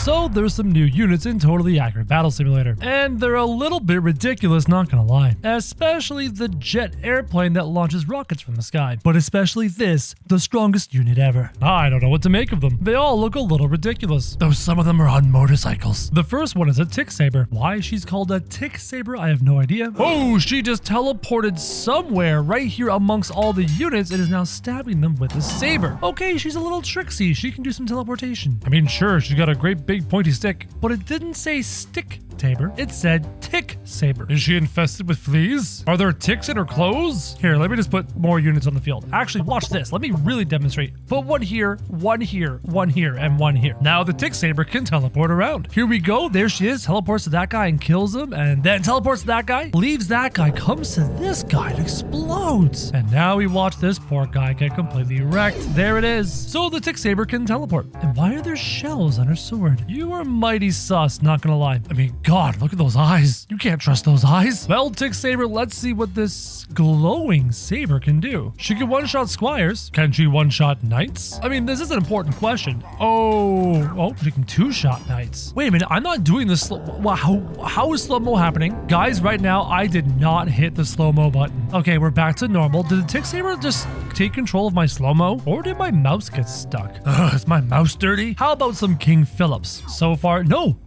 So there's some new units in Totally Accurate Battle Simulator, and they're a little bit ridiculous, not gonna lie. Especially the jet airplane that launches rockets from the sky, but especially this, the strongest unit ever. I don't know what to make of them. They all look a little ridiculous, though some of them are on motorcycles. The first one is a Tick Saber. Why she's called a Tick Saber, I have no idea. Oh, she just teleported somewhere right here amongst all the units and is now stabbing them with a saber. Okay, she's a little tricksy. She can do some teleportation. I mean, sure, she's got a great big pointy stick, but it didn't say stick saber. It said Tick Saber. Is she infested with fleas? Are there ticks in her clothes? Here, let me just put more units on the field. Actually, watch this. Let me really demonstrate. Put one here, one here, one here, and one here. Now the Tick Saber can teleport around. Here we go. There she is. Teleports to that guy and kills him, and then teleports to that guy, leaves that guy, comes to this guy and explodes. And now we watch this poor guy get completely wrecked. There it is. So the Tick Saber can teleport. And why are there shells on her sword? You are mighty sus, not gonna lie. I mean, God, look at those eyes. You can't trust those eyes. Well, Tick Saber, let's see what this glowing saber can do. She can one-shot squires. Can she one-shot knights? I mean, this is an important question. Oh, she can two-shot knights. Wait a minute, I'm not doing this slow. Wow, how is slow-mo happening? Guys, right now, I did not hit the slow-mo button. Okay, we're back to normal. Did the Tick Saber just take control of my slow-mo? Or did my mouse get stuck? Is my mouse dirty? How about some King Phillips? So far, no,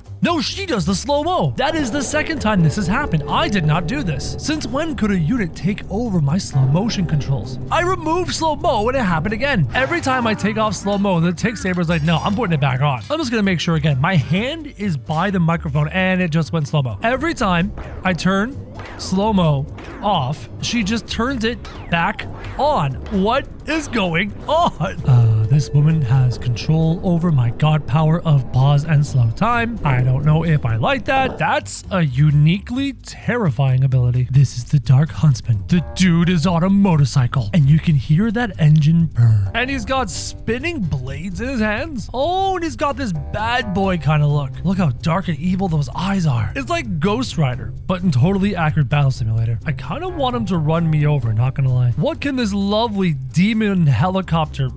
she does the slow-mo. That is the second time this has happened. I did not do this. Since when could a unit take over my slow motion controls? I removed slow-mo and it happened again. Every time I take off slow-mo, the Tick Saber's like, no, I'm putting it back on. I'm just gonna make sure again. My hand is by the microphone and it just went slow-mo. Every time I turn slow-mo off, she just turns it back on. What is going on? This woman has control over my god power of pause and slow time. I don't know if I like that. That's a uniquely terrifying ability. This is the Dark Huntsman. The dude is on a motorcycle and you can hear that engine burn. And he's got spinning blades in his hands. Oh, and he's got this bad boy kind of look. Look how dark and evil those eyes are. It's like Ghost Rider, but in Totally Accurate Battle Simulator. I kind of want him to run me over, not gonna lie. What can this lovely demon helicopter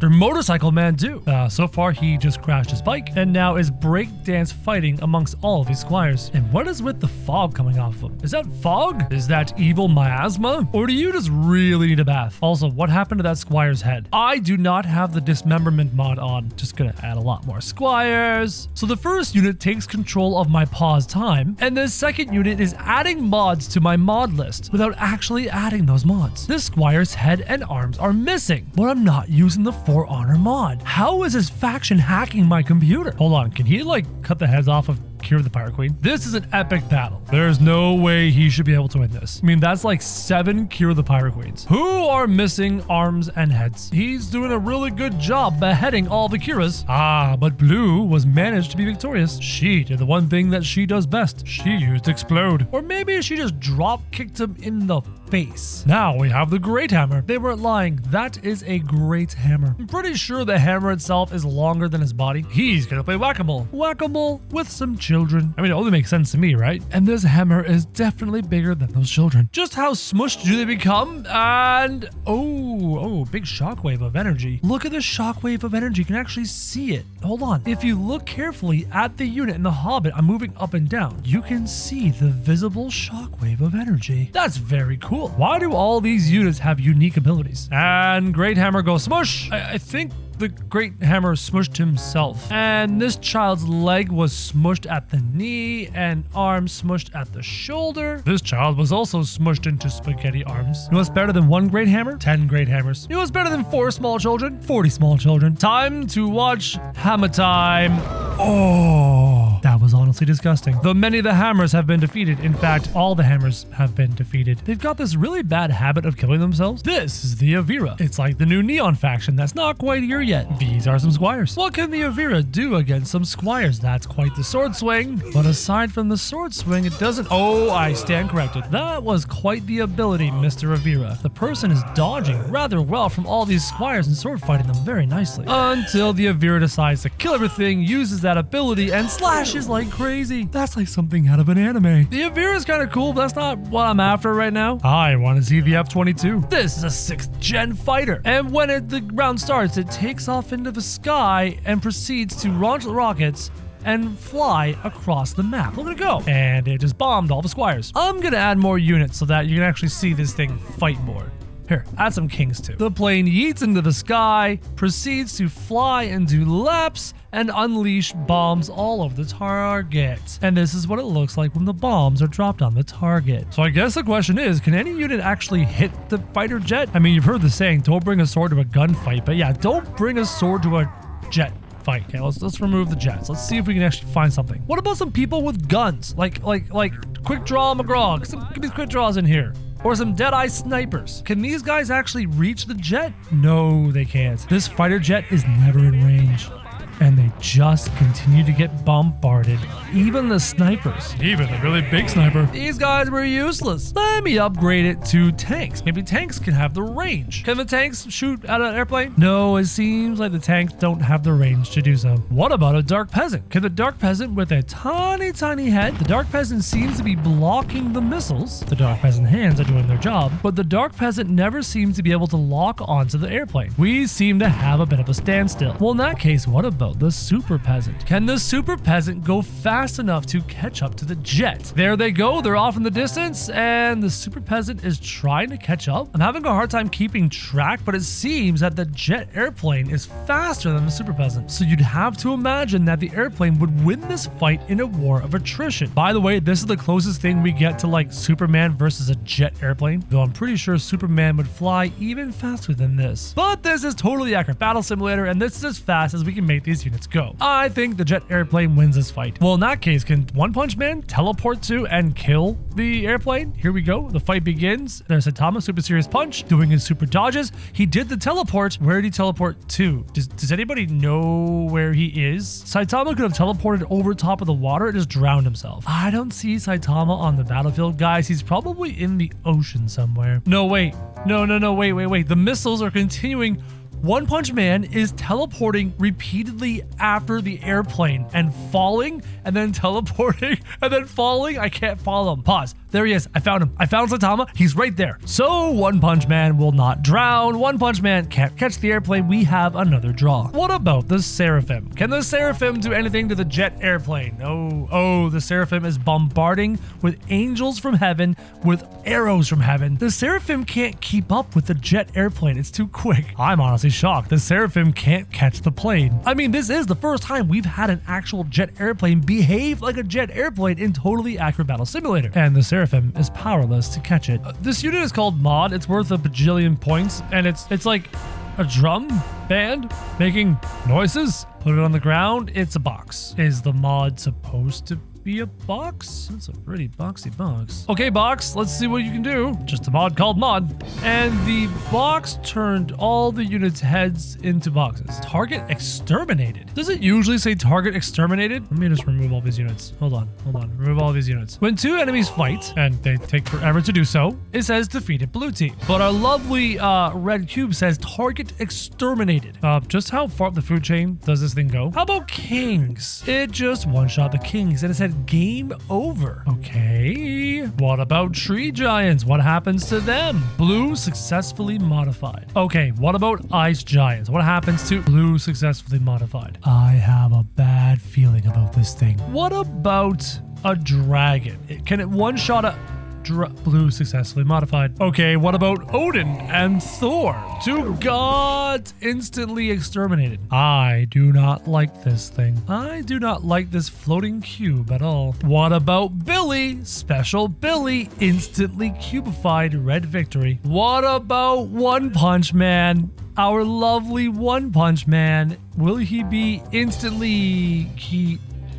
motorcycle man do? So far he just crashed his bike and now is breakdance fighting amongst all of his squires. And what is with the fog coming off of him? Is that fog? Is that evil miasma? Or do you just really need a bath? Also, what happened to that squire's head? I do not have the dismemberment mod on. Just gonna add a lot more squires. So the first unit takes control of my pause time, and the second unit is adding mods to my mod list without actually adding those mods. This squire's head and arms are missing, but I'm not using the For Honor mod. How is this faction hacking my computer? Hold on, can he like cut the heads off of Kira the Pirate Queen? This is an epic battle. There's no way he should be able to win this. I mean, that's like 7 Kira the Pirate Queens who are missing arms and heads. He's doing a really good job beheading all the Kiras. But Blue was managed to be victorious. She did the one thing that she does best. She used Explode. Or maybe she just drop kicked him in the face. Now we have the Great Hammer. They weren't lying. That is a great hammer. I'm pretty sure the hammer itself is longer than his body. He's gonna play whack-a-mole. Whack-a-mole with some children. I mean, it only makes sense to me, right? And this hammer is definitely bigger than those children. Just how smushed do they become? And oh, big shockwave of energy. Look at the shockwave of energy. You can actually see it. Hold on. If you look carefully at the unit in the Hobbit, I'm moving up and down. You can see the visible shockwave of energy. That's very cool. Why do all these units have unique abilities? And Great Hammer goes smush. I think the Great Hammer smushed himself. And this child's leg was smushed at the knee and arm smushed at the shoulder. This child was also smushed into spaghetti arms. You know what's better than 1 Great Hammer? 10 Great Hammers. You know what's better than 4 small children? 40 small children. Time to watch Hammer Time. Oh, that was honestly disgusting. Though many of the hammers have been defeated. In fact, all the hammers have been defeated. They've got this really bad habit of killing themselves. This is the Avira. It's like the new Neon faction that's not quite here yet. These are some squires. What can the Avira do against some squires? That's quite the sword swing. But aside from the sword swing, it doesn't... Oh, I stand corrected. That was quite the ability, Mr. Avira. The person is dodging rather well from all these squires and sword fighting them very nicely. Until the Avira decides to kill everything, uses that ability, and slashes like like crazy. That's like something out of an anime. The Avira is kind of cool, but that's not what I'm after right now. I want to see the F-22. This is a 6th gen fighter. And when the round starts, it takes off into the sky and proceeds to launch the rockets and fly across the map. Look at it go. And it just bombed all the squires. I'm going to add more units so that you can actually see this thing fight more. Here, add some kings too. The plane yeets into the sky, proceeds to fly and do laps, and unleash bombs all over the target. And this is what it looks like when the bombs are dropped on the target. So I guess the question is, can any unit actually hit the fighter jet? I mean, you've heard the saying, don't bring a sword to a gunfight, but yeah, don't bring a sword to a jet fight. Okay, let's remove the jets. Let's see if we can actually find something. What about some people with guns? Like Quick Draw McGraw. Give me quick draws in here. Or some Deadeye snipers. Can these guys actually reach the jet? No, they can't. This fighter jet is never in range. And they just continue to get bombarded. Even the snipers. Even the really big sniper. These guys were useless. Let me upgrade it to tanks. Maybe tanks can have the range. Can the tanks shoot at an airplane? No, it seems like the tanks don't have the range to do so. What about a Dark Peasant? Can the Dark Peasant with a tiny head? The Dark Peasant seems to be blocking the missiles. The Dark Peasant hands are doing their job, but the Dark Peasant never seems to be able to lock onto the airplane. We seem to have a bit of a standstill. Well, in that case, what about the Super Peasant? Can the Super Peasant go fast enough to catch up to the jet? There they go. They're off in the distance, and the Super Peasant is trying to catch up. I'm having a hard time keeping track, but it seems that the jet airplane is faster than the Super Peasant. So you'd have to imagine that the airplane would win this fight in a war of attrition. By the way, this is the closest thing we get to like Superman versus a jet airplane, though I'm pretty sure Superman would fly even faster than this. But this is totally accurate battle simulator, and this is as fast as we can make these units go. I think the jet airplane wins this fight. Well, in that case, can One Punch Man teleport to and kill the airplane? Here we go. The fight begins. There's Saitama, super serious punch, doing his super dodges. He did the teleport. Where did he teleport to? Does anybody know where he is? Saitama could have teleported over top of the water and just drowned himself. I don't see Saitama on the battlefield, guys. He's probably in the ocean somewhere. No, wait. No, wait. The missiles are continuing. One Punch Man is teleporting repeatedly after the airplane and falling and then teleporting and then falling. I can't follow him. Pause. There he is. I found him. I found Saitama. He's right there. So One Punch Man will not drown. One Punch Man can't catch the airplane. We have another draw. What about the Seraphim? Can the Seraphim do anything to the jet airplane? Oh, the Seraphim is bombarding with angels from heaven, with arrows from heaven. The Seraphim can't keep up with the jet airplane. It's too quick. I'm honestly shocked. The Seraphim can't catch the plane. I mean, this is the first time we've had an actual jet airplane behave like a jet airplane in totally accurate battle simulator. And the Seraphim is powerless to catch it. This unit is called Mod. It's worth a bajillion points, and it's like a drum band making noises. Put it on the ground. It's a box. Is the mod supposed to be a box? That's a pretty boxy box. Okay, box, let's see what you can do. Just a mod called Mod. And the box turned all the units' heads into boxes. Target exterminated. Does it usually say target exterminated? Let me just remove all these units. Hold on. Remove all these units. When two enemies fight, and they take forever to do so, it says defeated blue team. But our lovely red cube says target exterminated. Just how far up the food chain does this thing go? How about kings? It just one-shot the kings, and it said game over. Okay. What about tree giants? What happens to them? Blue successfully modified. Okay, what about ice giants? What happens to blue successfully modified? I have a bad feeling about this thing. What about a dragon? Can it one-shot a blue successfully modified? Okay, what about Odin and Thor? Two gods instantly exterminated. I do not like this thing. I do not like this floating cube at all. What about Billy? Special Billy instantly cubified, red victory. What about One Punch Man? Our lovely One Punch Man. Will he be instantly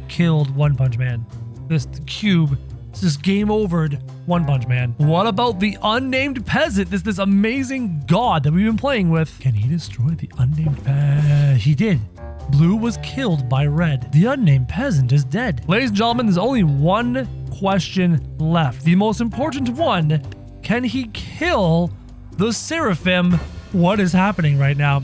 killed? One Punch Man. This cube just game overed One Punch Man. What about the unnamed peasant? This amazing god that we've been playing with. Can he destroy the unnamed peasant? He did. Blue was killed by red. The unnamed peasant is dead. Ladies and gentlemen, there's only one question left. The most important one. Can he kill the Seraphim? What is happening right now?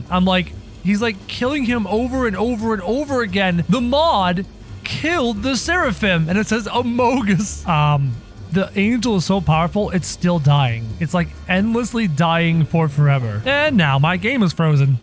He's like killing him over and over and over again. The mod killed the Seraphim, and it says Amogus. The angel is so powerful, it's still dying. It's like endlessly dying for forever. And now my game is frozen.